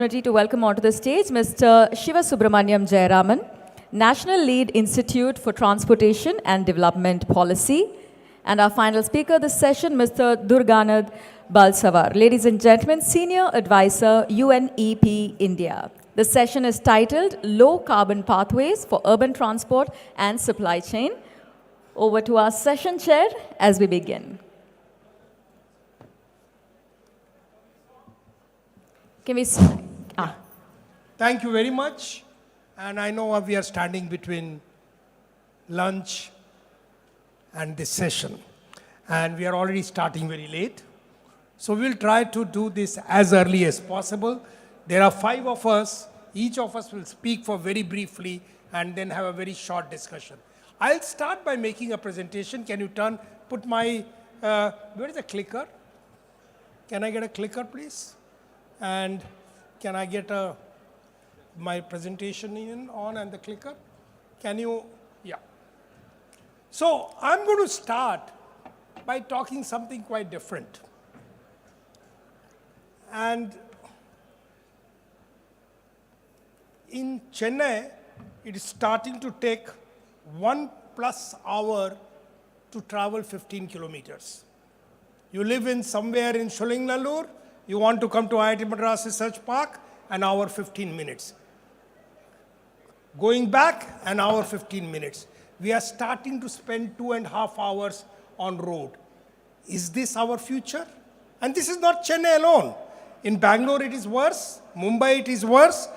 To welcome onto the stage Mr. Shiva Subramaniam Jayaraman, National Lead Institute for Transportation and Development Policy. And our final speaker this session, Mr. Durganad Balsavar. Ladies and gentlemen, Senior Advisor, UNEP India. The session is titled Low Carbon Pathways for Urban Transport and Supply Chain. Over to our session chair as we begin. Can we see? Thank you very much. And I know we are standing between lunch and this session. And we are already starting very late. So we'll try to do this as early as possible. There are 5 of us. Each of us will speak for very briefly and then have a very short discussion. I'll start by making a presentation. Can you put my, where is the clicker? Can I get a clicker, please? And can I get my presentation on and the clicker? Can you? Yeah. So I'm going to start by talking something quite different. And in Chennai, it is starting to take 1+ hour to travel 15 kilometers. You live in somewhere in Sholinganallur, you want to come to IIT Madras Research Park, an hour 15 minutes. Going back, an hour 15 minutes. We are starting to spend 2.5 hours on road. Is this our future? And this is not Chennai alone. In Bangalore it is worse, Mumbai it is worse,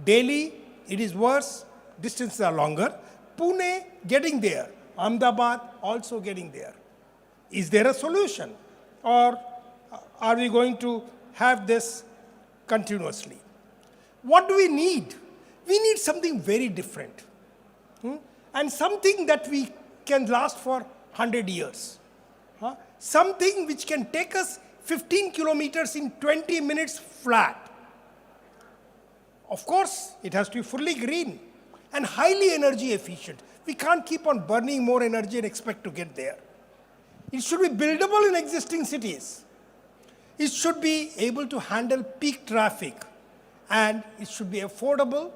Delhi it is worse, distances are longer. Pune getting there, Ahmedabad also getting there. Is there a solution? Or are we going to have this continuously? What do we need? We need something very different. And something that we can last for 100 years. Something which can take us 15 kilometers in 20 minutes flat. Of course, it has to be fully green and highly energy efficient. We can't keep on burning more energy and expect to get there. It should be buildable in existing cities. It should be able to handle peak traffic. And it should be affordable,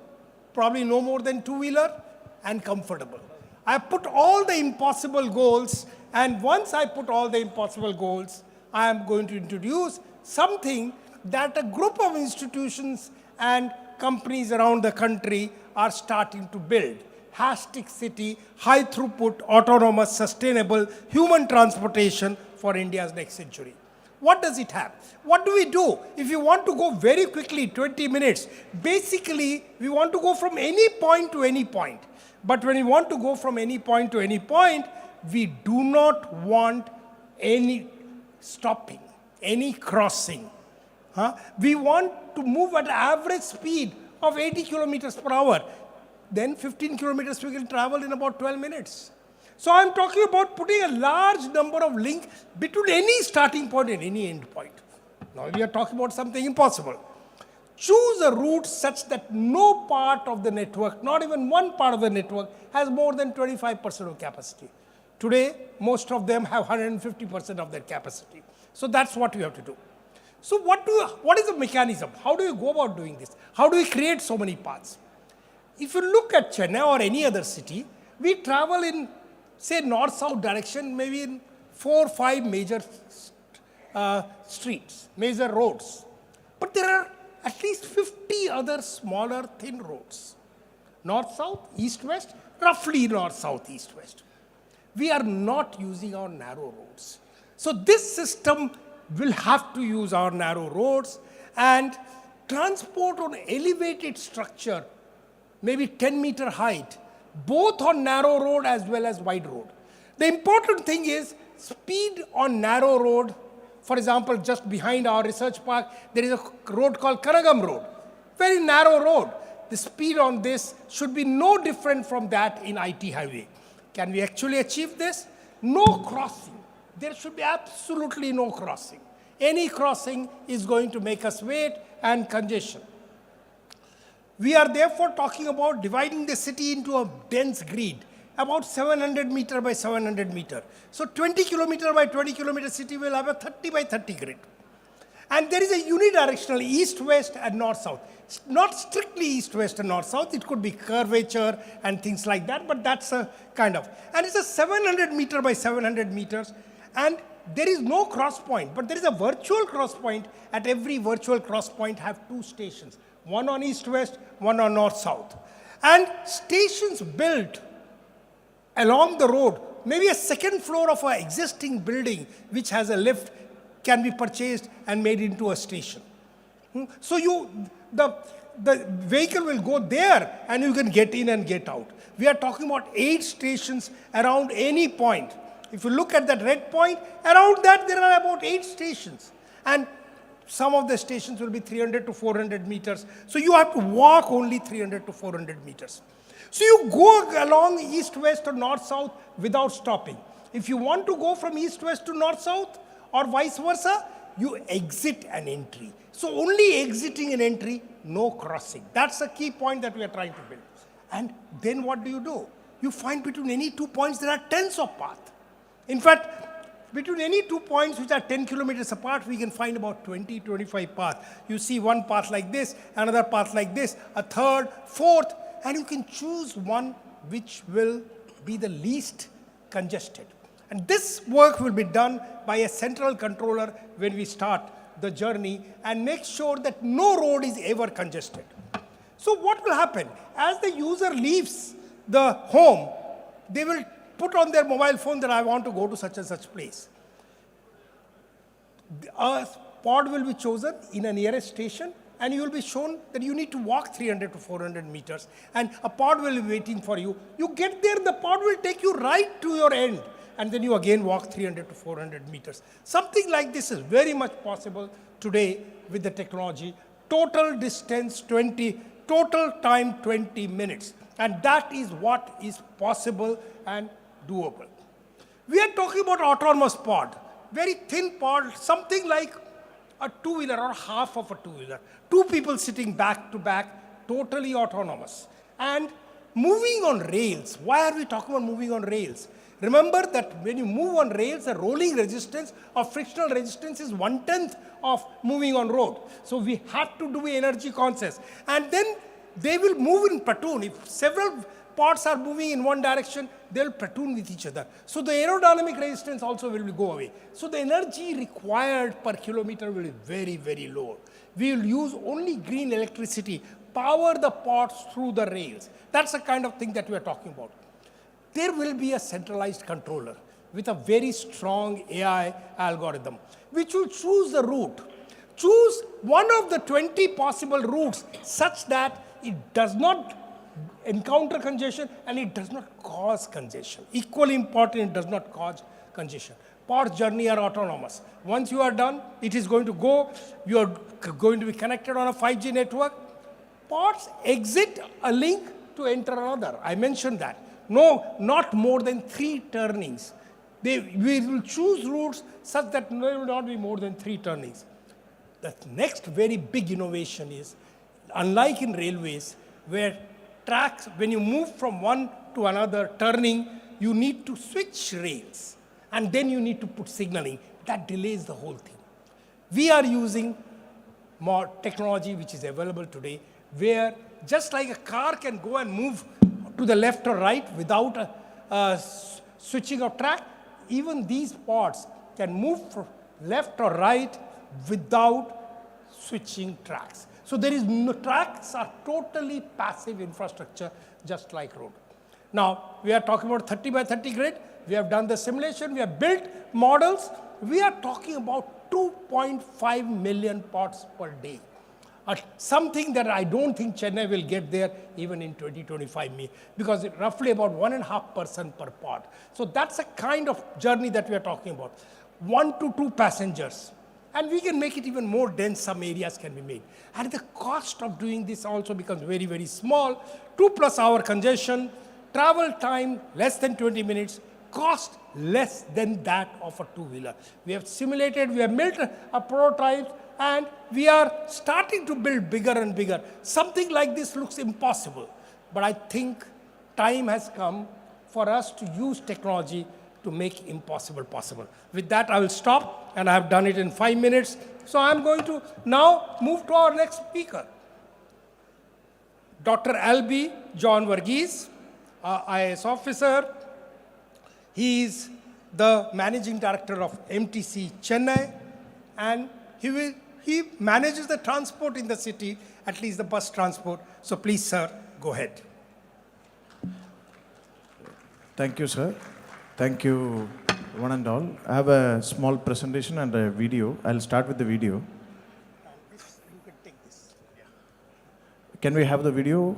probably no more than two-wheeler, and comfortable. I put all the impossible goals, and once I put all the impossible goals, I am going to introduce something that a group of institutions and companies around the country are starting to build. Hashtag City, high throughput, autonomous, sustainable human transportation for India's next century. What does it have? What do we do? If you want to go very quickly, 20 minutes, basically we want to go from any point to any point. But when we want to go from any point to any point, we do not want any stopping, any crossing. We want to move at average speed of 80 kilometers per hour. Then 15 kilometers we can travel in about 12 minutes. So I'm talking about putting a large number of links between any starting point and any end point. Now we are talking about something impossible. Choose a route such that no part of the network, not even one part of the network, has more than 25% of capacity. Today, most of them have 150% of their capacity. So that's what we have to do. So what is the mechanism? How do you go about doing this? How do we create so many paths? If you look at Chennai or any other city, we travel in, say, north-south direction, maybe in 4 or 5 major streets, major roads. But there are at least 50 other smaller, thin roads. North-south, east-west, roughly north-south, east-west. We are not using our narrow roads. So this system will have to use our narrow roads and transport on elevated structure, maybe 10-meter height, both on narrow road as well as wide road. The important thing is speed on narrow road. For example, just behind our research park, there is a road called Karagam Road, very narrow road. The speed on this should be no different from that in IT highway. Can we actually achieve this? No crossing. There should be absolutely no crossing. Any crossing is going to make us wait and congestion. We are therefore talking about dividing the city into a dense grid, about 700 meter by 700 meter. So 20 kilometer by 20 kilometer city will have a 30 by 30 grid. And there is a unidirectional east-west and north-south. Not strictly east-west and north-south. It could be curvature and things like that, but that's a kind of. And it's a 700 meter by 700 meters. And there is no cross point, but there is a virtual cross point. At every virtual cross point have two stations. One on east-west, one on north-south. And stations built along the road, maybe a second floor of an existing building which has a lift can be purchased and made into a station. So the vehicle will go there and you can get in and get out. We are talking about 8 stations around any point. If you look at that red point, around that there are about 8 stations. And some of the stations will be 300 to 400 meters. So you have to walk only 300 to 400 meters. So you go along east-west or north-south without stopping. If you want to go from east-west to north-south or vice versa, you exit an entry. So only exiting an entry, no crossing. That's the key point that we are trying to build. And then what do? You find between any 2 points there are tens of paths. In fact, between any 2 points which are 10 kilometers apart, we can find about 20, 25 paths. You see one path like this, another path like this, a third, fourth, and you can choose one which will be the least congested. And this work will be done by a central controller when we start the journey and make sure that no road is ever congested. So what will happen? As the user leaves the home, they will put on their mobile phone that I want to go to such and such place. A pod will be chosen in a nearest station and you will be shown that you need to walk 300 to 400 meters and a pod will be waiting for you. You get there, the pod will take you right to your end and then you again walk 300 to 400 meters. Something like this is very much possible today with the technology. Total distance 20, total time 20 minutes. And that is what is possible and doable. We are talking about autonomous pod. Very thin pod, something like a two-wheeler or half of a two-wheeler. 2 people sitting back to back, totally autonomous. And moving on rails. Why are we talking about moving on rails? Remember that when you move on rails, the rolling resistance or frictional resistance is 1/10 of moving on road. So we have to do energy conscious. And then they will move in platoon. If several pods are moving in one direction, they will platoon with each other. So the aerodynamic resistance also will go away. So the energy required per kilometer will be very, very low. We will use only green electricity, power the pods through the rails. That's the kind of thing that we are talking about. There will be a centralized controller with a very strong AI algorithm, which will choose the route. Choose one of the 20 possible routes such that it does not encounter congestion and it does not cause congestion. Equally important, it does not cause congestion. Pod journey are autonomous. Once you are done, it is going to go, you are going to be connected on a 5G network. Pods exit a link to enter another. I mentioned that. No, not more than 3 turnings. We will choose routes such that there will not be more than 3 turnings. The next very big innovation is, unlike in railways, where tracks, when you move from one to another turning, you need to switch rails. And then you need to put signaling. That delays the whole thing. We are using more technology which is available today, where just like a car can go and move to the left or right without switching of track, even these pods can move from left or right without switching tracks. So there is no, tracks are totally passive infrastructure, just like road. Now, we are talking about 30 by 30 grid. We have done the simulation. We have built models. We are talking about 2.5 million pods per day. Something that I don't think Chennai will get there even in 2025, because it's roughly about 1.5 person per pod. So that's a kind of journey that we are talking about. 1 to 2 passengers. And we can make it even more dense, some areas can be made. And the cost of doing this also becomes very, very small. 2+ hour congestion, travel time less than 20 minutes, cost less than that of a two-wheeler. We have simulated, we have built a prototype, and we are starting to build bigger and bigger. Something like this looks impossible, but I think time has come for us to use technology to make impossible possible. With that, I will stop, and I have done it in 5 minutes. So I'm going to now move to our next speaker. Dr. Albi John Varghese, IAS officer. He is the managing director of MTC Chennai, and he manages the transport in the city, at least the bus transport. So please, sir, go ahead. Thank you, sir. Thank you, one and all. I have a small presentation and a video. I'll start with the video. You can take this. Can we have the video?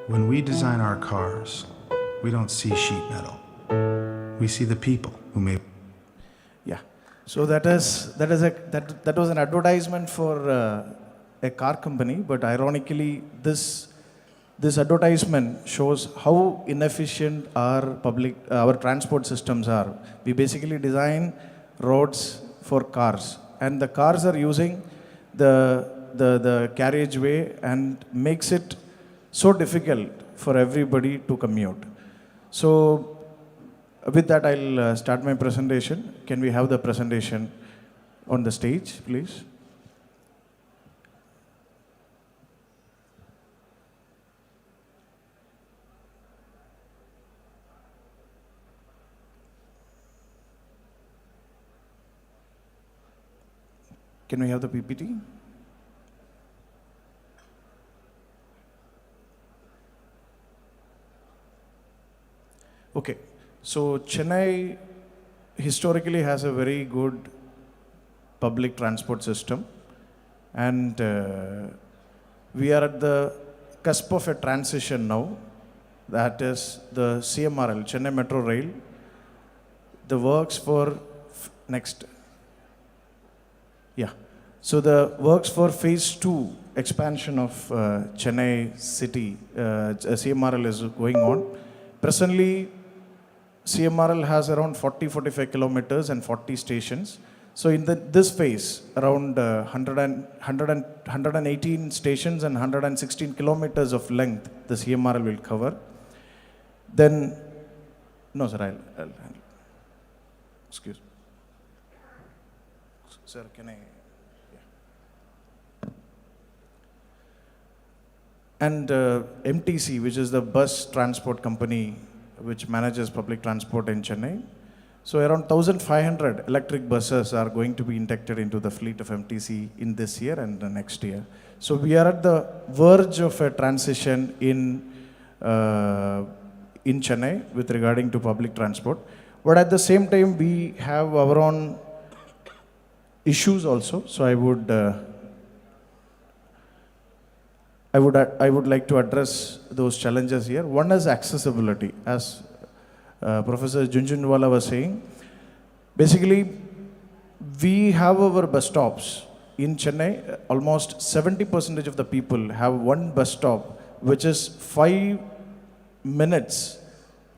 When we design our cars, we don't see sheet metal. We see the people who make. Yeah. So that was an advertisement for a car company, but ironically, this advertisement shows how inefficient our transport systems are. We basically design roads for cars, and the cars are using the carriageway and makes it so difficult for everybody to commute. So with that, I'll start my presentation. Can we have the presentation on the stage, please? Can we have the PPT? Okay, so Chennai historically has a very good public transport system, and we are at the cusp of a transition now. That is the CMRL, Chennai Metro Rail, the works for next. Yeah, so the works for phase 2 expansion of Chennai city, CMRL is going on. Presently, CMRL has around 40-45 kilometers and 40 stations. So in this phase, around 118 stations and 116 kilometers of length, the CMRL will cover. Then, no sir, I'll handle. Excuse me. Sir, can I? Yeah. And MTC, which is the bus transport company which manages public transport in Chennai. So around 1,500 electric buses are going to be inducted into the fleet of MTC in this year and the next year. So we are at the verge of a transition in Chennai with regarding to public transport. But at the same time, we have our own issues also. So I would like to address those challenges here. One is accessibility, as Professor Junjunwala was saying. Basically, we have our bus stops in Chennai. Almost 70% of the people have one bus stop, which is 5 minutes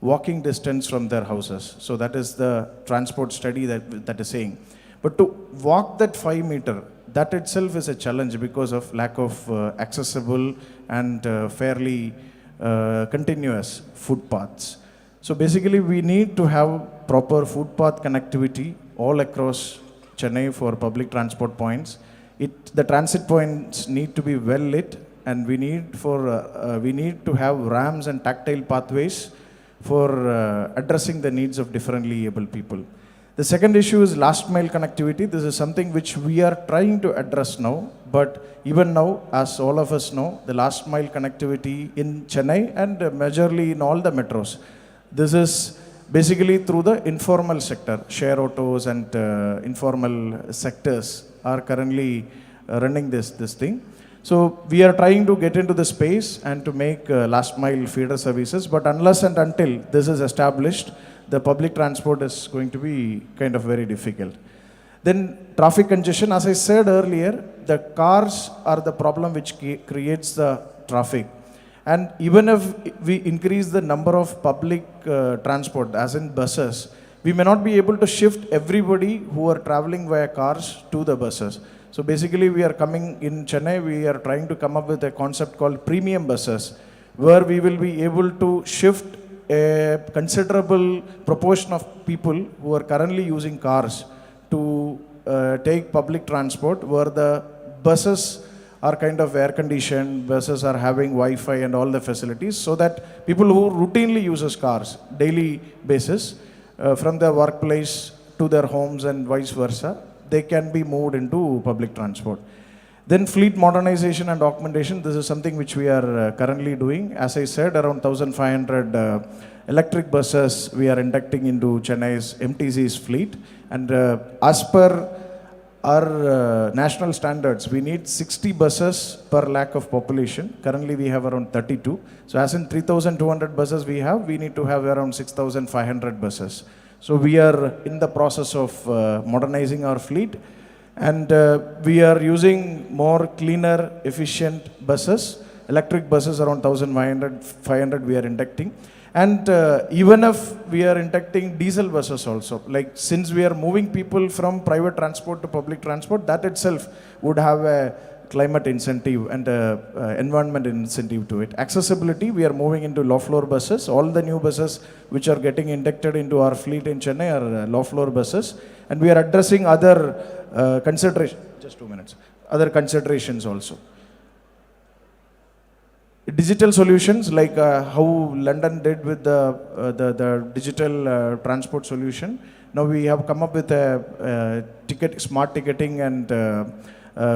walking distance from their houses. So that is the transport study that is saying. But to walk that 5 meter, that itself is a challenge because of lack of accessible and fairly continuous footpaths. So basically, we need to have proper footpath connectivity all across Chennai for public transport points. The transit points need to be well lit, and we need to have ramps and tactile pathways for addressing the needs of differently able people. The second issue is last mile connectivity. This is something which we are trying to address now, but even now, as all of us know, the last mile connectivity in Chennai and majorly in all the metros, this is basically through the informal sector. Share autos and informal sectors are currently running this thing. So we are trying to get into the space and to make last mile feeder services, but unless and until this is established, the public transport is going to be kind of very difficult. Then traffic congestion, as I said earlier, the cars are the problem which creates the traffic. And even if we increase the number of public transport, as in buses, we may not be able to shift everybody who are traveling via cars to the buses. So basically we are coming in Chennai, we are trying to come up with a concept called premium buses, where we will be able to shift a considerable proportion of people who are currently using cars to take public transport, where the buses are kind of air conditioned, buses are having Wi-Fi and all the facilities, so that people who routinely uses cars daily basis from their workplace to their homes and vice versa, they can be moved into public transport. Then fleet modernization and augmentation, this is something which we are currently doing. As I said, around 1,500 electric buses we are inducting into Chennai's MTC's fleet. And as per our national standards, we need 60 buses per lakh of population. Currently we have around 32. So as in 3,200 buses we need to have around 6,500 buses. So we are in the process of modernizing our fleet, and we are using more cleaner, efficient buses. Electric buses around 1,500 we are inducting. And even if we are inducting diesel buses also, like since we are moving people from private transport to public transport, that itself would have a climate incentive and environment incentive to it. Accessibility, we are moving into low floor buses. All the new buses which are getting inducted into our fleet in Chennai are low floor buses. And we are addressing other considerations, just 2 minutes, other considerations also. Digital solutions like how London did with the digital transport solution. Now we have come up with a smart ticketing and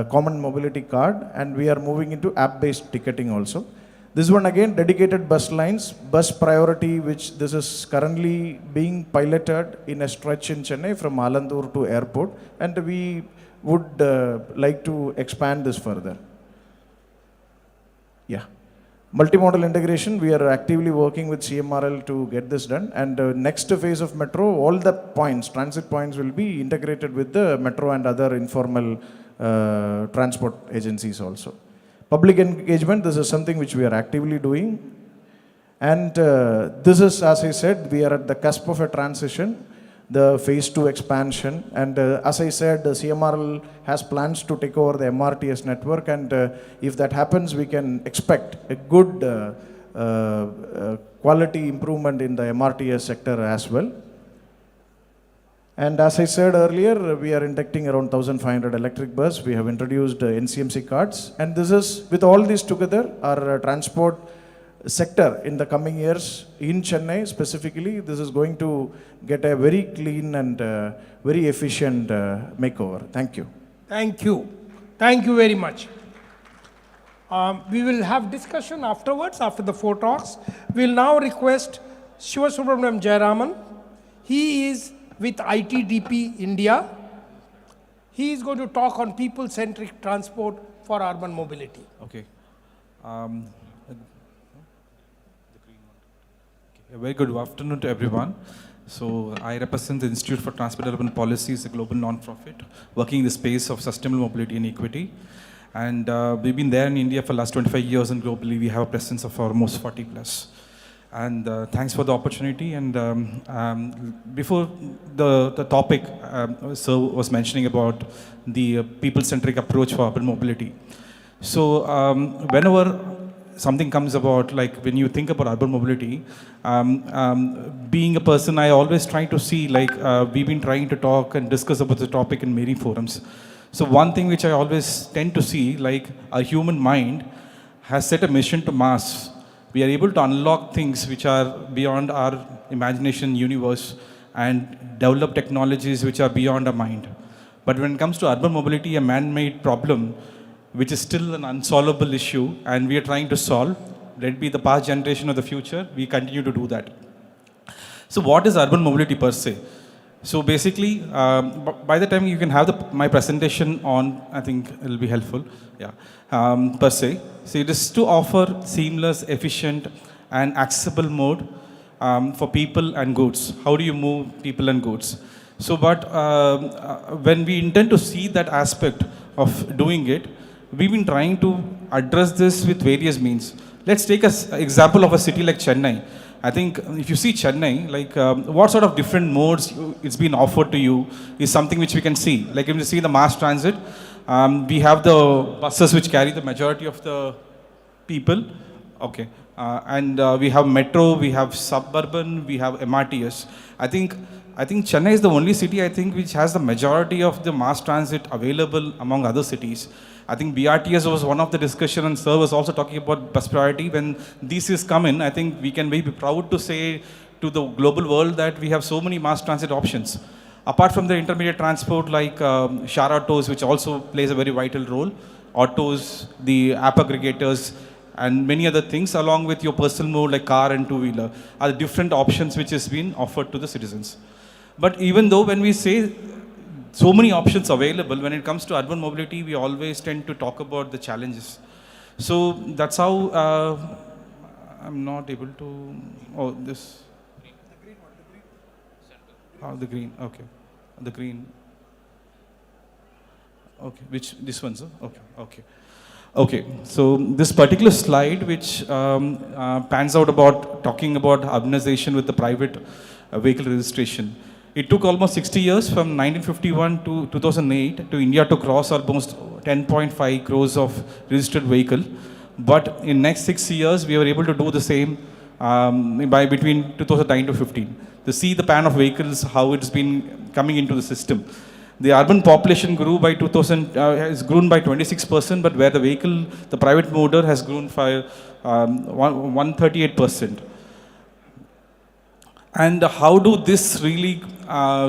common mobility card, and we are moving into app-based ticketing also. This one again, dedicated bus lines, bus priority, which this is currently being piloted in a stretch in Chennai from Alandur to airport, and we would like to expand this further. Yeah. Multimodal integration, we are actively working with CMRL to get this done. And next phase of metro, all the points, transit points will be integrated with the metro and other informal transport agencies also. Public engagement, this is something which we are actively doing. And this is, as I said, we are at the cusp of a transition, the phase 2 expansion. And as I said, the CMRL has plans to take over the MRTS network. And if that happens, we can expect a good quality improvement in the MRTS sector as well. And as I said earlier, we are inducting around 1,500 electric bus. We have introduced NCMC cards. And this is, with all these together, our transport sector in the coming years in Chennai specifically, this is going to get a very clean and very efficient makeover. Thank you. Thank you. Thank you very much. We will have discussion afterwards, after the 4 talks. We will now request Shiva Subramaniam Jayaraman. He is with ITDP India. He is going to talk on people-centric transport for urban mobility. Okay. A very good afternoon to everyone. So I represent the Institute for Transport Development Policies, a global non-profit, working in the space of sustainable mobility and equity. And we've been there in India for the last 25 years, and globally we have a presence of almost 40 plus. And thanks for the opportunity. And before the topic, Sir was mentioning about the people-centric approach for urban mobility. So whenever something comes about, like when you think about urban mobility, being a person, I always try to see, like we've been trying to talk and discuss about the topic in many forums. So one thing which I always tend to see, like a human mind has set a mission to Mars. We are able to unlock things which are beyond our imagination universe and develop technologies which are beyond our mind. But when it comes to urban mobility, a man-made problem, which is still an unsolvable issue, and we are trying to solve, let it be the past generation or the future, we continue to do that. So what is urban mobility per se? So basically, by the time you can have my presentation on, I think it'll be helpful, yeah, per se. So it is to offer seamless, efficient, and accessible mode for people and goods. How do you move people and goods? So, but when we intend to see that aspect of doing it, we've been trying to address this with various means. Let's take an example of a city like Chennai. I think if you see Chennai, like what sort of different modes it's been offered to you is something which we can see. Like if you see the mass transit, we have the buses which carry the majority of the people. Okay. And we have metro, we have suburban, we have MRTS. I think Chennai is the only city I think which has the majority of the mass transit available among other cities. I think BRTS was one of the discussion, and Sir was also talking about bus priority. When these is come in, I think we can be proud to say to the global world that we have so many mass transit options. Apart from the intermediate transport like share autos, which also plays a very vital role, autos, the app aggregators, and many other things, along with your personal mode like car and two-wheeler, are the different options which has been offered to the citizens. But even though when we say so many options available, when it comes to urban mobility, we always tend to talk about the challenges. So that's how I'm not able to, oh, this. Oh, the green, okay. The green. Okay, which, this one, sir? Okay, okay. Okay, so this particular slide which pans out about talking about urbanization with the private vehicle registration. It took almost 60 years from 1951 to 2008 to India to cross almost 10.5 crores of registered vehicle. But in next 6 years, we were able to do the same by between 2009 to 15. To see the pan of vehicles, how it's been coming into the system. The urban population grew by has grown by 26%, but where the private motor has grown by 138%. And how do this really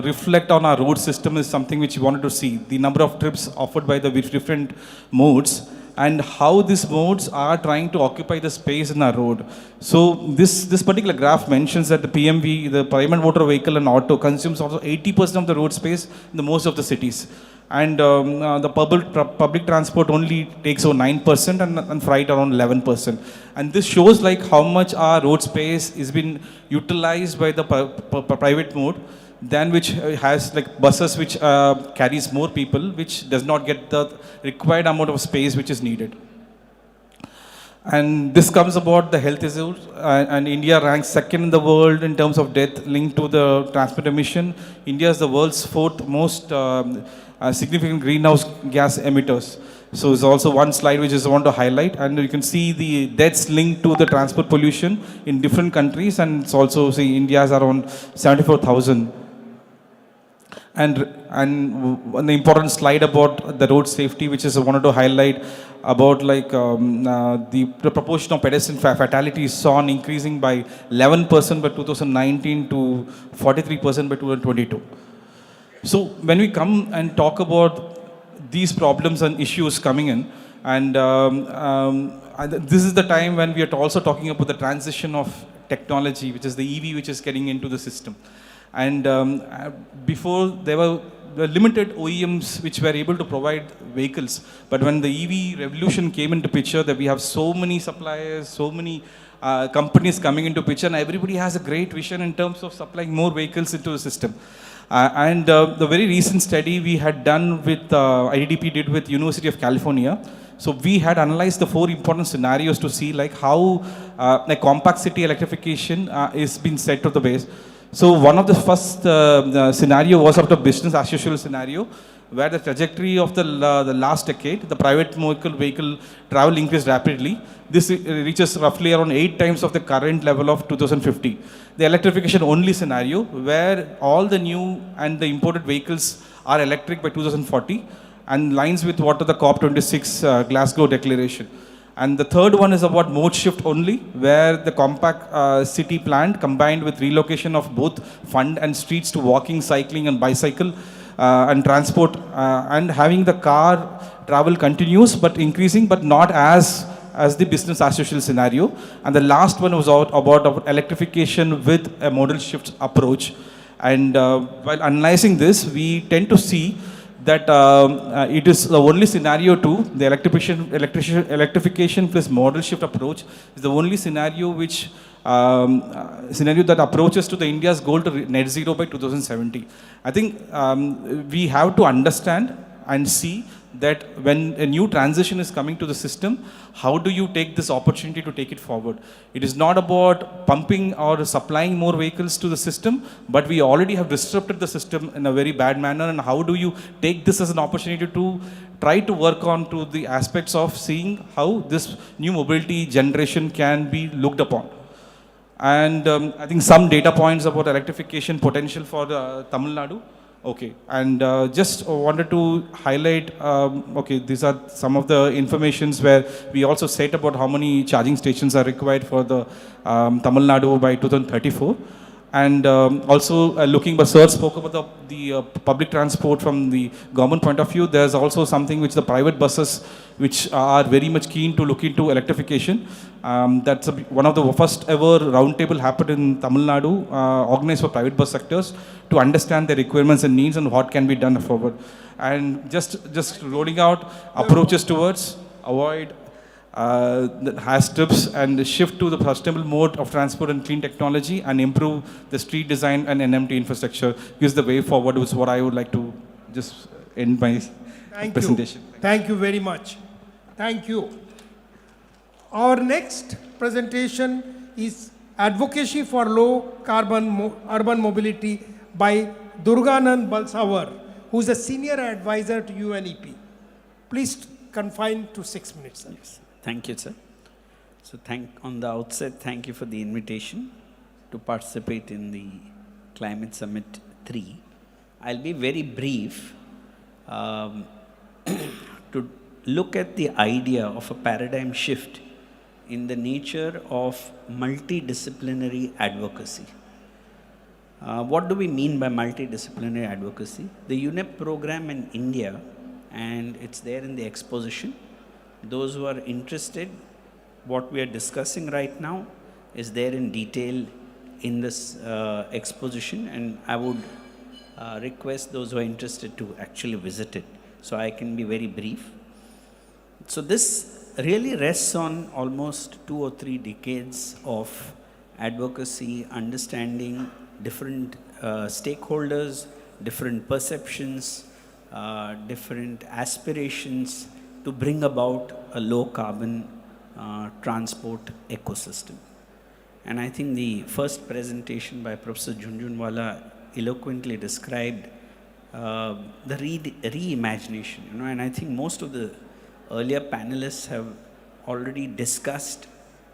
reflect on our road system is something which we wanted to see. The number of trips offered by the different modes and how these modes are trying to occupy the space in our road. So this particular graph mentions that the PMV, the private motor vehicle and auto consumes also 80% of the road space in the most of the cities. And the public transport only takes over 9% and freight around 11%. And this shows like how much our road space is been utilized by the private mode, than which has like buses which carries more people, which does not get the required amount of space which is needed. And this comes about the health issues, and India ranks second in the world in terms of death linked to the transport emission. India is the world's fourth most significant greenhouse gas emitters. So it's also one slide which I want to highlight, and you can see the deaths linked to the transport pollution in different countries, and it's also, see, India is around 74,000. And the important slide about the road safety, which is I wanted to highlight about like the proportion of pedestrian fatalities saw on increasing by 11% by 2019 to 43% by 2022. So when we come and talk about these problems and issues coming in, and this is the time when we are also talking about the transition of technology, which is the EV, which is getting into the system. And before there were limited OEMs which were able to provide vehicles, but when the EV revolution came into picture, that we have so many suppliers, so many companies coming into picture, and everybody has a great vision in terms of supplying more vehicles into the system. And the very recent study we had done with IDDP did with University of California. So we had analyzed the 4 important scenarios to see like how a compact city electrification is being set to the base. So one of the first scenario was of the business as usual scenario, where the trajectory of the last decade, the private vehicle travel increased rapidly. This reaches roughly around 8 times of the current level of 2050. The electrification only scenario, where all the new and the imported vehicles are electric by 2040, and lines with what are the COP26 Glasgow Declaration. And the third one is about mode shift only, where the compact city plan combined with relocation of both fund and streets to walking, cycling and bicycle and transport, and having the car travel continues but increasing, but not as as the business as usual scenario. And the last one was about electrification with a modal shift approach. And while analyzing this, we tend to see that it is the only scenario too, the electrification plus modal shift approach is the only scenario which scenario that approaches to the India's goal to net zero by 2070. I think we have to understand and see that when a new transition is coming to the system, how do you take this opportunity to take it forward? It is not about pumping or supplying more vehicles to the system, but we already have disrupted the system in a very bad manner. And how do you take this as an opportunity to try to work on to the aspects of seeing how this new mobility generation can be looked upon? And I think some data points about electrification potential for Tamil Nadu. Okay, and just wanted to highlight, okay, these are some of the informations where we also said about how many charging stations are required for the Tamil Nadu by 2034. And also looking, but Sir spoke about the public transport from the government point of view. There's also something which the private buses, which are very much keen to look into electrification. That's one of the first ever roundtable happened in Tamil Nadu, organized for private bus sectors to understand their requirements and needs and what can be done forward. And just rolling out approaches towards avoid the has tips and shift to the sustainable mode of transport and clean technology and improve the street design and NMT infrastructure is the way forward, is what I would like to just end my presentation. Thank you very much. Thank you. Our next presentation is Advocacy for Low Carbon Urban Mobility by Durganand Balsavar, who is a senior advisor to UNEP. Please confine to 6 minutes, sir. Yes. Thank you, sir. So on the outset, thank you for the invitation to participate in the Climate Summit 3. I'll be very brief to look at the idea of a paradigm shift in the nature of multidisciplinary advocacy. What do we mean by multidisciplinary advocacy? The UNEP program in India, and it's there in the exposition. Those who are interested, what we are discussing right now is there in detail in this exposition, and I would request those who are interested to actually visit it. So I can be very brief. So this really rests on almost 2 or 3 decades of advocacy, understanding different stakeholders, different perceptions, different aspirations, to bring about a low carbon transport ecosystem. And I think the first presentation by Professor Jhunjhunwala eloquently described the reimagination, and I think most of the earlier panelists have already discussed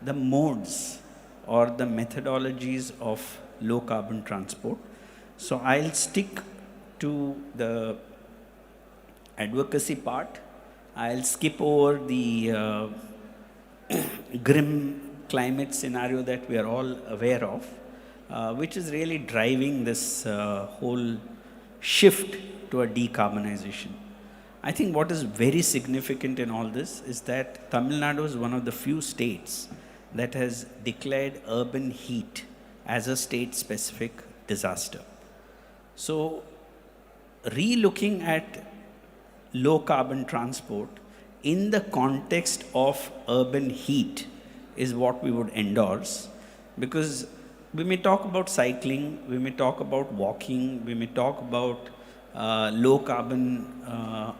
the modes or the methodologies of low carbon transport. So I'll stick to the advocacy part. I'll skip over the grim climate scenario that we are all aware of, which is really driving this whole shift to a decarbonization. I think what is very significant in all this is that Tamil Nadu is one of the few states that has declared urban heat as a state-specific disaster. So, re-looking at low carbon transport in the context of urban heat is what we would endorse, because we may talk about cycling, we may talk about walking, we may talk about low carbon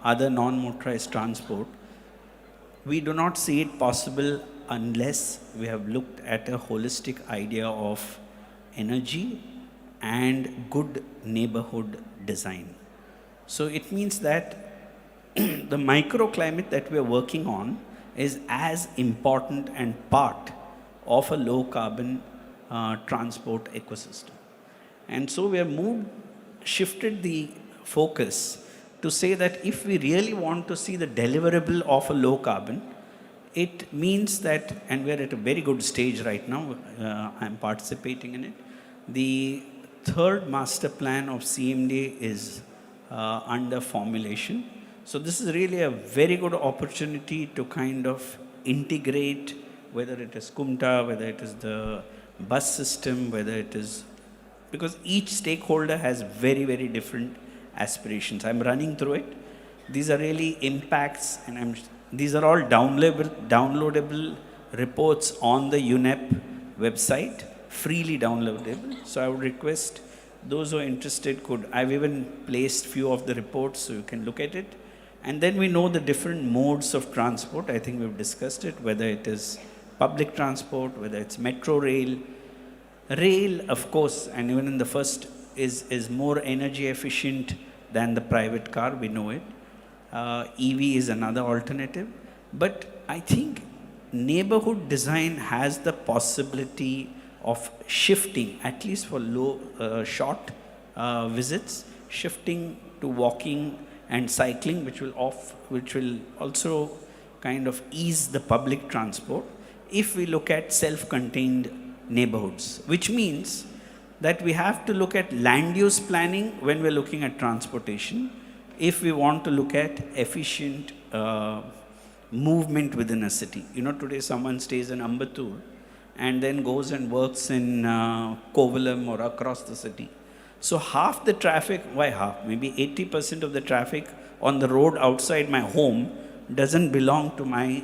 other non-motorized transport. We do not see it possible unless we have looked at a holistic idea of energy and good neighborhood design. So it means that the microclimate that we are working on is as important and part of a low carbon transport ecosystem. And so we have shifted the focus to say that if we really want to see the deliverable of a low carbon, it means that, and we're at a very good stage right now, I'm participating in it. The third master plan of CMD is under formulation. So this is really a very good opportunity to kind of integrate, whether it is Kumta, whether it is the bus system, whether it is, because each stakeholder has very, very different aspirations. I'm running through it. These are really impacts, and these are all downloadable reports on the UNEP website, freely downloadable. So I would request those who are interested I've even placed few of the reports so you can look at it. And then we know the different modes of transport. I think we've discussed it, whether it is public transport, whether it's metro rail. Rail, of course, and even in the first, is more energy efficient than the private car, we know it. EV is another alternative. But I think neighborhood design has the possibility of shifting, at least for short visits, shifting to walking and cycling, which will also kind of ease the public transport if we look at self-contained neighborhoods, which means that we have to look at land use planning when we're looking at transportation, if we want to look at efficient movement within a city. You know, today someone stays in Ambattur and then goes and works in Kovalam or across the city. So half the traffic, why half? Maybe 80% of the traffic on the road outside my home doesn't belong to my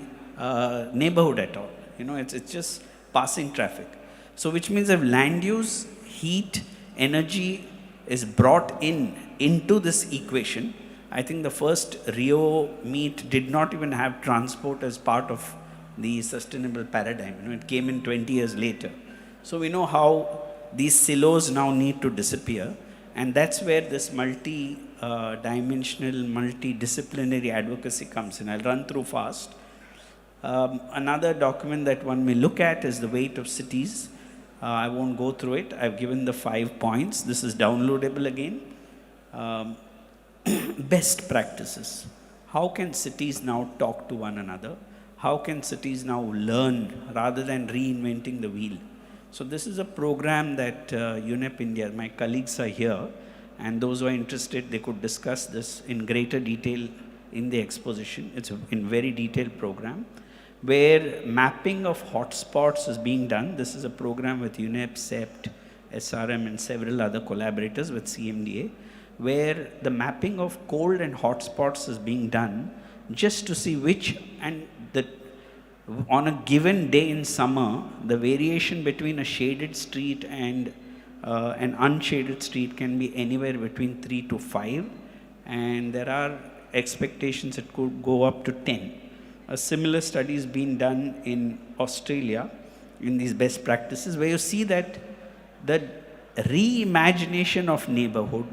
neighborhood at all. You know, it's just passing traffic. So which means if land use, heat, energy is brought into this equation, I think the first Rio meet did not even have transport as part of the sustainable paradigm. You know, it came in 20 years later. So we know how these silos now need to disappear, and that's where this multi-dimensional, multidisciplinary advocacy comes in. I'll run through fast. Another document that one may look at is the weight of cities. I won't go through it. I've given the 5 points. This is downloadable again. Best practices. How can cities now talk to one another? How can cities now learn rather than reinventing the wheel? So this is a program that UNEP India, my colleagues are here, and those who are interested, they could discuss this in greater detail in the exposition. It's a very detailed program where mapping of hotspots is being done. This is a program with UNEP, CEPT, SRM, and several other collaborators with CMDA, where the mapping of cold and hot spots is being done just to see which, and on a given day in summer, the variation between a shaded street and an unshaded street can be anywhere between 3 to 5, and there are expectations it could go up to 10. A similar study is being done in Australia in these best practices, where you see that the reimagination of neighborhood,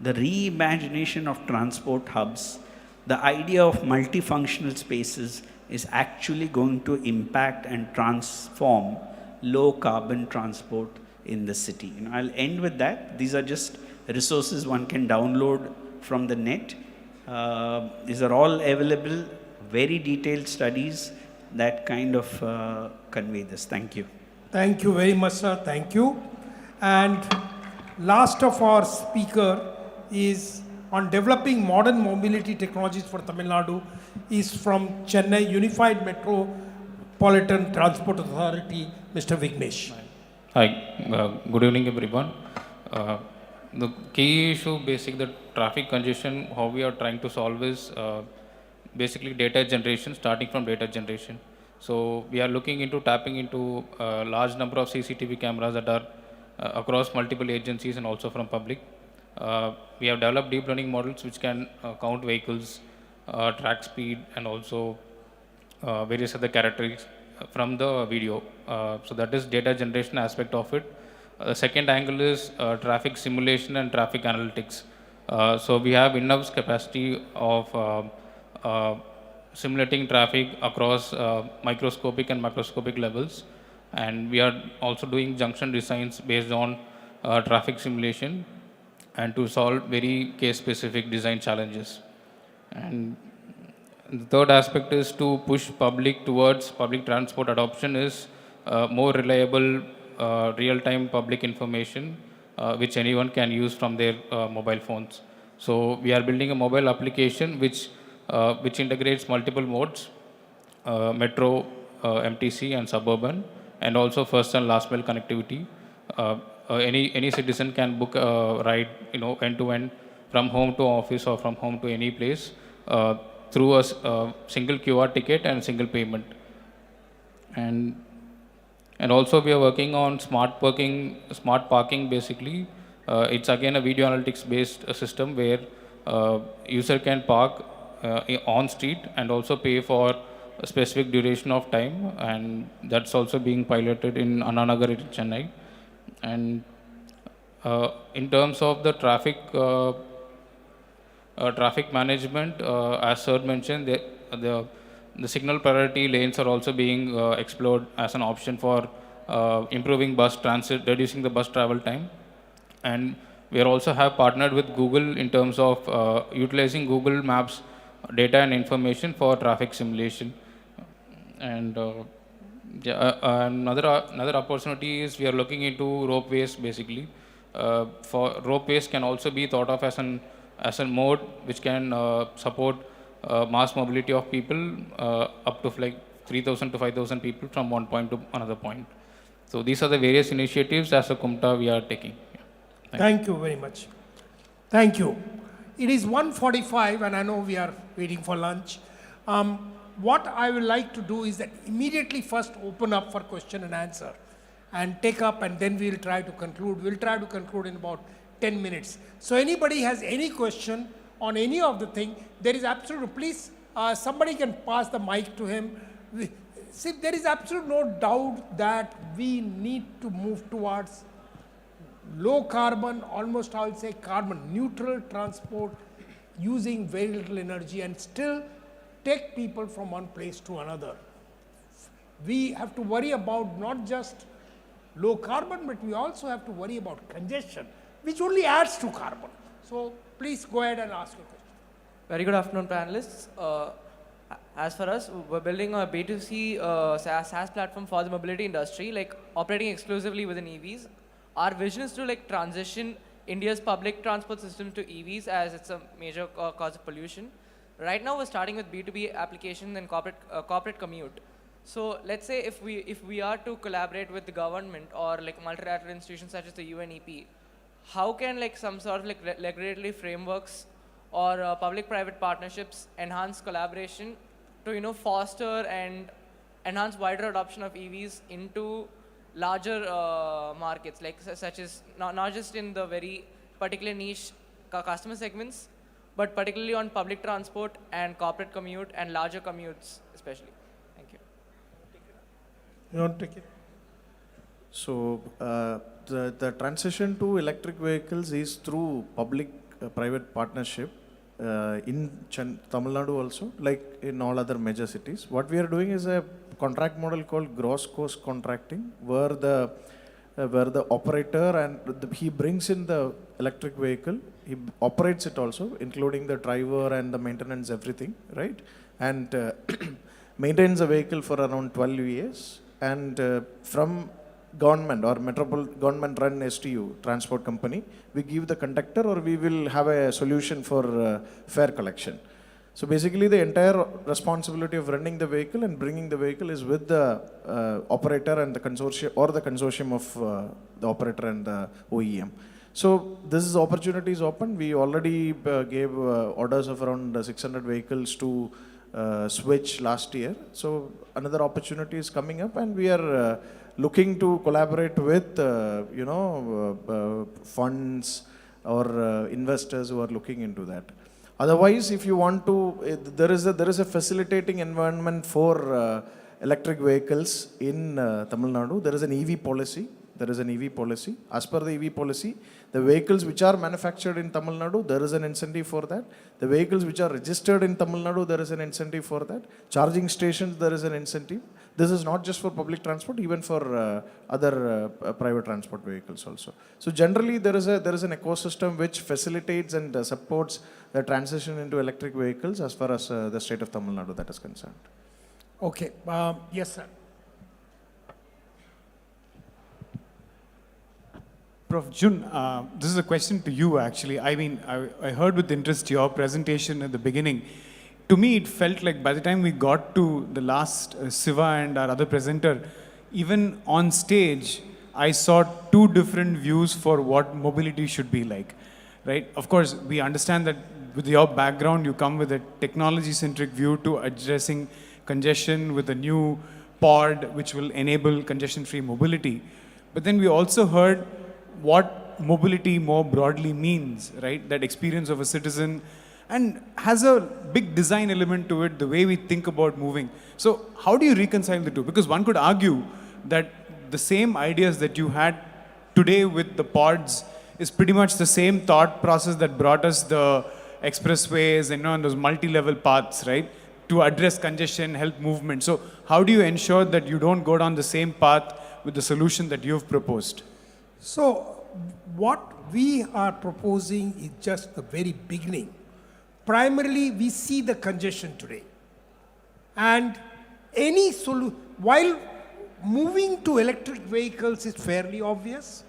the reimagination of transport hubs, the idea of multifunctional spaces is actually going to impact and transform low carbon transport in the city. You know, I'll end with that. These are just resources one can download from the net. These are all available, very detailed studies that kind of convey this. Thank you. Thank you very much, sir. Thank you. And last of our speaker is on developing modern mobility technologies for Tamil Nadu is from Chennai Unified Metropolitan Transport Authority, Mr. Vignesh. Hi, good evening everyone. The key issue, the traffic congestion, how we are trying to solve is basically data generation, starting from data generation. So we are looking into tapping into a large number of CCTV cameras that are across multiple agencies and also from public. We have developed deep learning models which can count vehicles, track speed, and also various other characteristics from the video. So that is data generation aspect of it. The second angle is traffic simulation and traffic analytics. So we have enough capacity of simulating traffic across microscopic and macroscopic levels, and we are also doing junction designs based on traffic simulation and to solve very case-specific design challenges. And the third aspect is to push public towards public transport adoption is more reliable real-time public information which anyone can use from their mobile phones. So we are building a mobile application which integrates multiple modes metro, MTC, and suburban, and also first and last mile connectivity. Any citizen can book a ride, end to end, from home to office or from home to any place through a single QR ticket and single payment. And also we are working on smart parking basically. It's again a video analytics based system where user can park on street and also pay for a specific duration of time, and that's also being piloted in Annanagar in Chennai. And in terms of the traffic management, as sir mentioned, the signal priority lanes are also being explored as an option for improving bus transit, reducing the bus travel time. And we also have partnered with Google in terms of utilizing Google Maps data and information for traffic simulation. And another opportunity is we are looking into ropeways basically. For ropeways can also be thought of as a mode which can support mass mobility of people up to like 3,000 to 5,000 people from one point to another point. So these are the various initiatives as a Kumta we are taking. Yeah. Thank you very much. Thank you. It is 1:45 and I know we are waiting for lunch. What I would like to do is that immediately first open up for question and answer and take up, and then we'll try to conclude. We'll try to conclude in about 10 minutes. So anybody has any question on any of the thing, there is absolutely, please, somebody can pass the mic to him. See, there is absolutely no doubt that we need to move towards low carbon, almost I would say carbon neutral transport using very little energy and still take people from one place to another. We have to worry about not just low carbon, but we also have to worry about congestion, which only adds to carbon. So please go ahead and ask your question. Very good afternoon, panelists. As for us, we're building a B2C SaaS platform for the mobility industry, like operating exclusively within EVs. Our vision is to like transition India's public transport system to EVs as it's a major cause of pollution. Right now, we're starting with B2B application and corporate commute. So let's say if we are to collaborate with the government or like multilateral institutions such as the UNEP, how can like some sort of like regulatory frameworks or public-private partnerships enhance collaboration to foster and enhance wider adoption of EVs into larger markets, like such as not just in the very particular niche customer segments, but particularly on public transport and corporate commute and larger commutes especially. Thank you. You want to take it? So the transition to electric vehicles is through public-private partnership in Tamil Nadu also, like in all other major cities. What we are doing is a contract model called gross cost contracting, where the operator and he brings in the electric vehicle, he operates it also, including the driver and the maintenance, everything, right? And maintains the vehicle for around 12 years. And from government or government run STU, transport company, we give the conductor or we will have a solution for fare collection. So basically the entire responsibility of running the vehicle and bringing the vehicle is with the operator and the consortium of the operator and the OEM. So this opportunity is open. We already gave orders of around 600 vehicles to switch last year. So another opportunity is coming up, and we are looking to collaborate with funds or investors who are looking into that. Otherwise, if you want to, there is a facilitating environment for electric vehicles in Tamil Nadu. There is an EV policy. As per the EV policy, the vehicles which are manufactured in Tamil Nadu, there is an incentive for that. The vehicles which are registered in Tamil Nadu, there is an incentive for that. Charging stations, there is an incentive. This is not just for public transport, even for other private transport vehicles also. So generally, there is an ecosystem which facilitates and supports the transition into electric vehicles as far as the state of Tamil Nadu that is concerned. Okay. Yes, sir. Prof. Jun, this is a question to you actually. I mean, I heard with interest your presentation at the beginning. to me, it felt like by the time we got to the last Siva and our other presenter, even on stage, I saw two different views for what mobility should be like, right? Of course, we understand that with your background, you come with a technology-centric view to addressing congestion with a new pod which will enable congestion-free mobility. But then we also heard what mobility more broadly means, right? That experience of a citizen, and has a big design element to it, the way we think about moving. So how do you reconcile the two? Because one could argue that the same ideas that you had today with the pods is pretty much the same thought process that brought us the expressways and those multi-level paths, right? To address congestion, help movement. So how do you ensure that you don't go down the same path with the solution that you've proposed? So what we are proposing is just the very beginning. Primarily, we see the congestion today. And any while moving to electric vehicles is fairly obvious,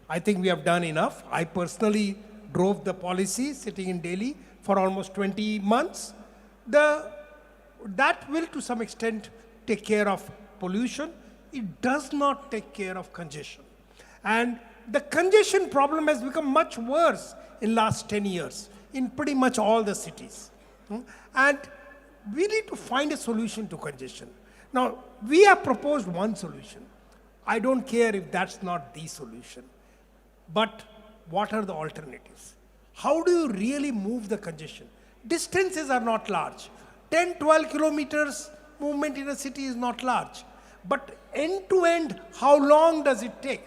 I think we have done enough. I personally drove the policy sitting in Delhi for almost 20 months. That will to some extent take care of pollution. It does not take care of congestion. And the congestion problem has become much worse in last 10 years in pretty much all the cities. And we need to find a solution to congestion. Now, we have proposed one solution. I don't care if that's not the solution. But what are the alternatives? How do you really move the congestion? Distances are not large. 10, 12 kilometers movement in a city is not large. But end to end, how long does it take?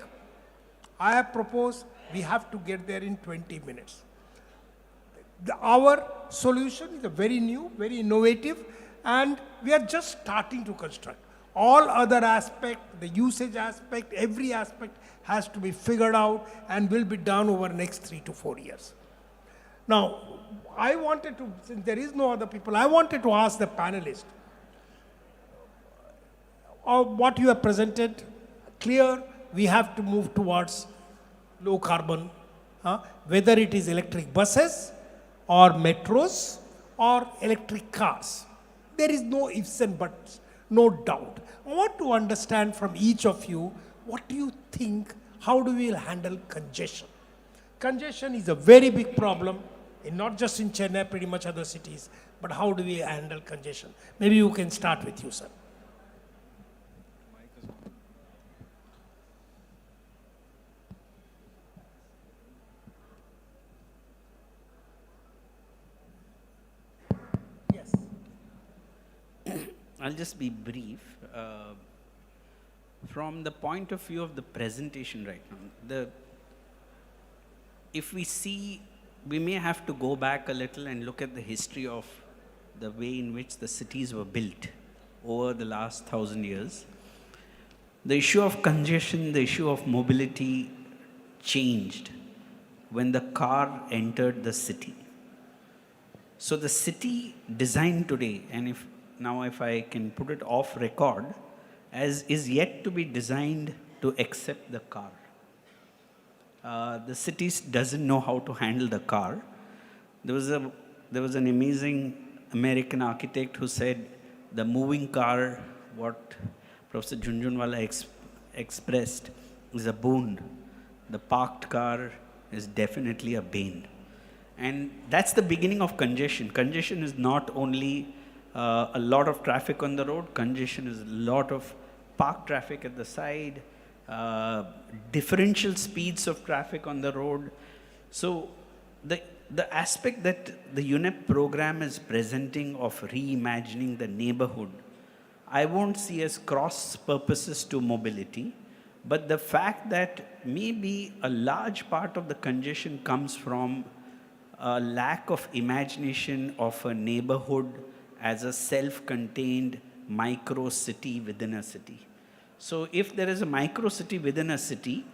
I have proposed we have to get there in 20 minutes. Our solution is a very new, very innovative, and we are just starting to construct. All other aspect, the usage aspect, every aspect has to be figured out and will be done over the next 3 to 4 years. Now, I wanted to, since there is no other people, I wanted to ask the panelists, what you have presented, clear, we have to move towards low carbon, whether it is electric buses or metros or electric cars. There is no ifs and buts, no doubt. I want to understand from each of you, what do you think, how do we handle congestion? Congestion is a very big problem, not just in Chennai, pretty much other cities, but how do we handle congestion? Maybe you can start with you, sir. I'll just be brief. From the point of view of the presentation right now, if we see, we may have to go back a little and look at the history of the way in which the cities were built over the last 1,000 years. The issue of congestion, the issue of mobility changed when the car entered the city. So the city designed today, and if I can put it off record, is yet to be designed to accept the car. The city doesn't know how to handle the car. There was an amazing American architect who said, the moving car, what Professor Junjunwala expressed, is a boon. The parked car is definitely a bane. And that's the beginning of congestion. Congestion is not only a lot of traffic on the road. Congestion is a lot of parked traffic at the side, differential speeds of traffic on the road. So the aspect that the UNEP program is presenting of reimagining the neighborhood, I won't see as cross purposes to mobility, but the fact that maybe a large part of the congestion comes from a lack of imagination of a neighborhood as a self-contained micro city within a city. So if there is a micro city within a city,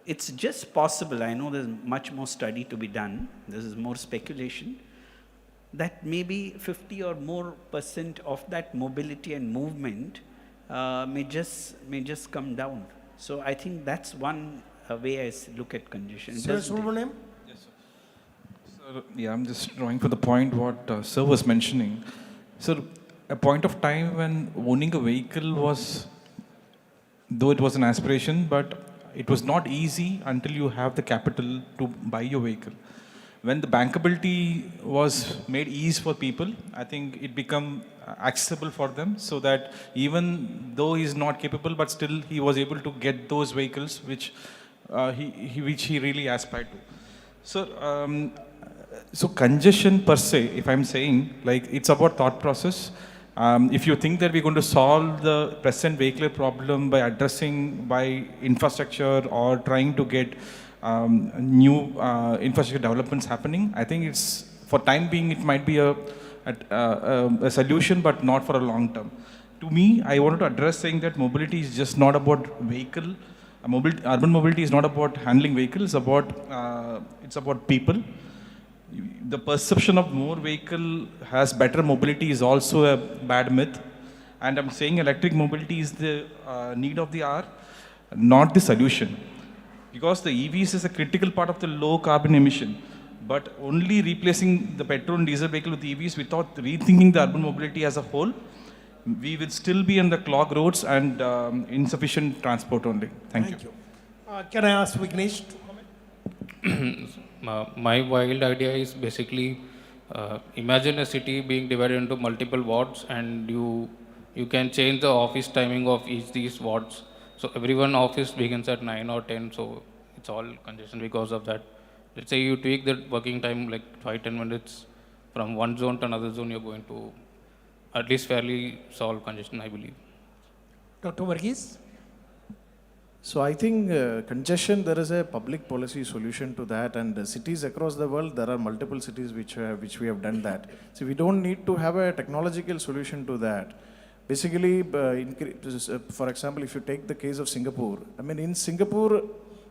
it's just possible, I know there's much more study to be done, this is more speculation, that maybe 50 or more % of that mobility and movement may just come down. So I think that's one way I look at congestion. Sir Subramaniam? Yes, sir. Sir, yeah, I'm just drawing for the point what Sir was mentioning. So, a point of time when owning a vehicle was, though it was an aspiration, but it was not easy until you have the capital to buy your vehicle. When the bankability was made easy for people, I think it became accessible for them, so that even though he's not capable, but still he was able to get those vehicles which he really aspired to. So congestion per se, if I'm saying, like, it's about thought process. If you think that we're going to solve the present vehicular problem by addressing by infrastructure or trying to get new infrastructure developments happening, I think it's, for time being, it might be a solution, but not for a long term. To me, I wanted to address saying that mobility is just not about vehicle. Urban mobility is not about handling vehicles. It's about people. The perception of more vehicle has better mobility is also a bad myth. And I'm saying electric mobility is the need of the hour, not the solution. Because the EVs is a critical part of the low carbon emission. But only replacing the petrol and diesel vehicle with EVs without rethinking the urban mobility as a whole, we will still be in the clog roads and insufficient transport only. Thank you. Can I ask Vignesh to comment? My wild idea is basically imagine a city being divided into multiple wards, and you can change the office timing of each these wards. So everyone office begins at 9 or 10, so it's all congestion because of that. Let's say you tweak the working time like 5-10 minutes from one zone to another zone, you're going to at least fairly solve congestion, I believe. Dr. Varghese? So I think congestion, there is a public policy solution to that, and cities across the world, there are multiple cities which we have done that. So we don't need to have a technological solution to that. Basically, for example, if you take the case of Singapore, in Singapore,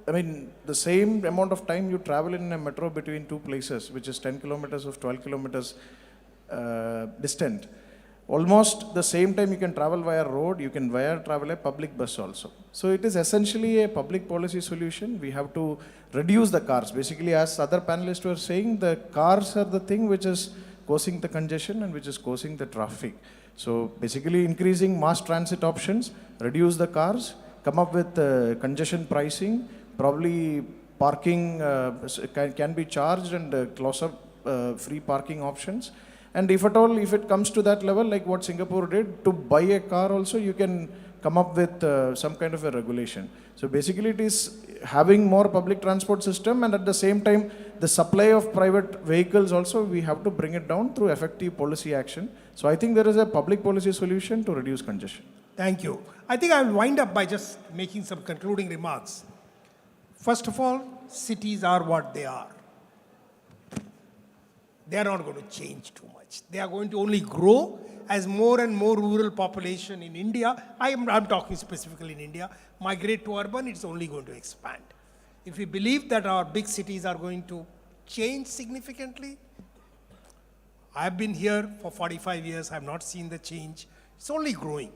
the same amount of time you travel in a metro between two places, which is 10 kilometers or 12 kilometers distant, almost the same time you can travel via road, you can travel a public bus also. So it is essentially a public policy solution. We have to reduce the cars. Basically, as other panelists were saying, the cars are the thing which is causing the congestion and which is causing the traffic. So basically increasing mass transit options, reduce the cars, come up with congestion pricing, probably parking can be charged and close up free parking options. And if at all, if it comes to that level, like what Singapore did, to buy a car also, you can come up with some kind of a regulation. So basically it is having more public transport system, and at the same time, the supply of private vehicles also, we have to bring it down through effective policy action. So I think there is a public policy solution to reduce congestion. Thank you. I think I will wind up by just making some concluding remarks. First of all, cities are what they are. They are not going to change too much. They are going to only grow as more and more rural population in India, I'm talking specifically in India, migrate to urban, it's only going to expand. If we believe that our big cities are going to change significantly, I've been here for 45 years, I've not seen the change. It's only growing.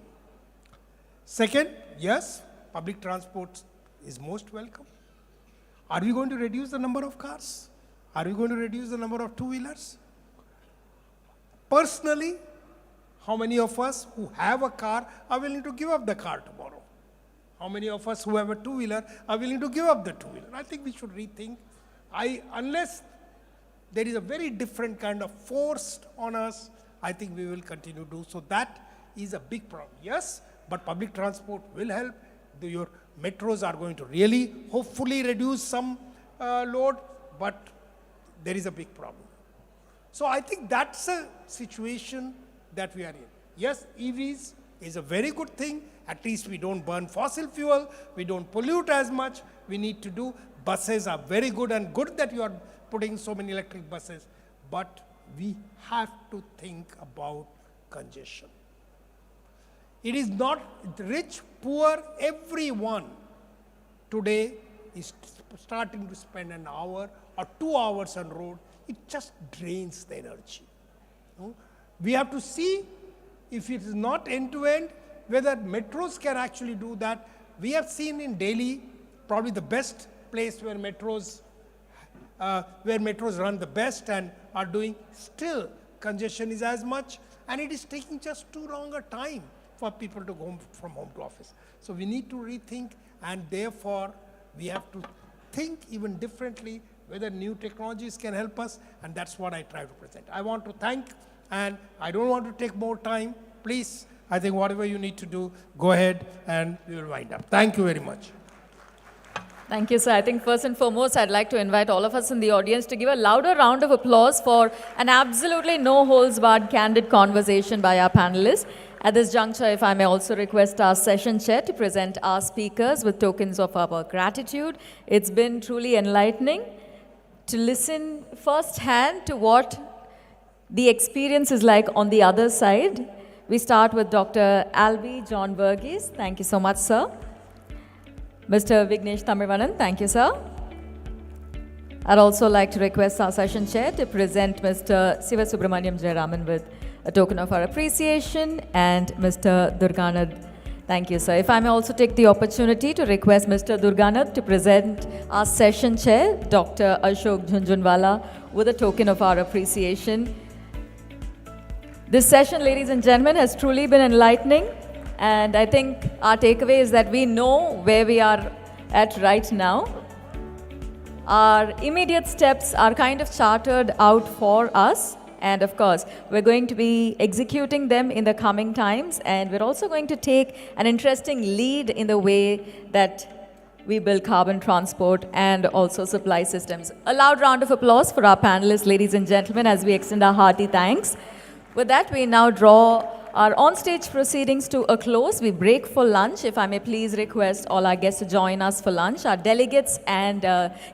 Second, yes, public transport is most welcome. Are we going to reduce the number of cars? Are we going to reduce the number of two-wheelers? Personally, how many of us who have a car are willing to give up the car tomorrow? How many of us who have a two-wheeler are willing to give up the two-wheeler? I think we should rethink. Unless there is a very different kind of force on us, I think we will continue to do. So that is a big problem. Yes, but public transport will help. Your metros are going to really, hopefully, reduce some load, but there is a big problem. So I think that's a situation that we are in. Yes, EVs is a very good thing. At least we don't burn fossil fuel. We don't pollute as much. We need to do. Buses are very good, and good that you are putting so many electric buses. But we have to think about congestion. It is not rich, poor, everyone today is starting to spend an hour or 2 hours on road. It just drains the energy. We have to see if it is not end-to-end, whether metros can actually do that. We have seen in Delhi, probably the best place where metros run the best and are doing, still congestion is as much. and it is taking just too long a time for people to go from home to office. So we need to rethink, and therefore we have to think even differently whether new technologies can help us, and that's what I try to present. I want to thank, and I don't want to take more time. Please, I think whatever you need to do, go ahead and we will wind up. Thank you very much. Thank you, sir. I think first and foremost, I'd like to invite all of us in the audience to give a louder round of applause for an absolutely no-holds-barred, candid conversation by our panelists. At this juncture, if I may also request our session chair to present our speakers with tokens of our gratitude. It's been truly enlightening to listen firsthand to what the experience is like on the other side. We start with Dr. Albi John Verghese. Thank you so much, sir. Mr. Vignesh Thamizhavan, thank you, sir. I'd also like to request our session chair to present Mr. Siva Subramaniam Jayaraman with a token of our appreciation, and Mr. Durganad. Thank you, sir. If I may also take the opportunity to request Mr. Durganad to present our session chair, Dr. Ashok Jhunjhunwala, with a token of our appreciation. This session, ladies and gentlemen, has truly been enlightening. And I think our takeaway is that we know where we are at right now. Our immediate steps are kind of chartered out for us. And of course, we're going to be executing them in the coming times. And we're also going to take an interesting lead in the way that we build carbon transport and also supply systems. A loud round of applause for our panelists, ladies and gentlemen, as we extend our hearty thanks. With that, we now draw our on-stage proceedings to a close. We break for lunch. If I may please request all our guests to join us for lunch. Our delegates and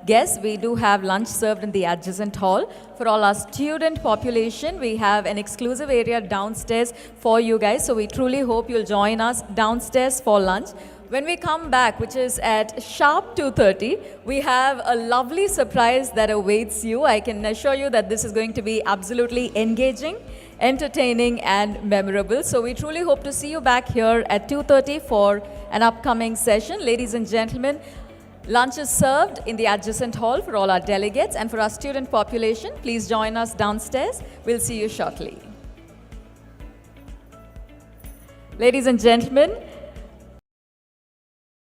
guests, we do have lunch served in the adjacent hall. For all our student population, we have an exclusive area downstairs for you guys. So we truly hope you'll join us downstairs for lunch. When we come back, which is at sharp 2:30, we have a lovely surprise that awaits you. I can assure you that this is going to be absolutely engaging, entertaining, and memorable. So we truly hope to see you back here at 2:30 for an upcoming session. Ladies and gentlemen, lunch is served in the adjacent hall for all our delegates, and for our student population, please join us downstairs. We'll see you shortly. Ladies and gentlemen,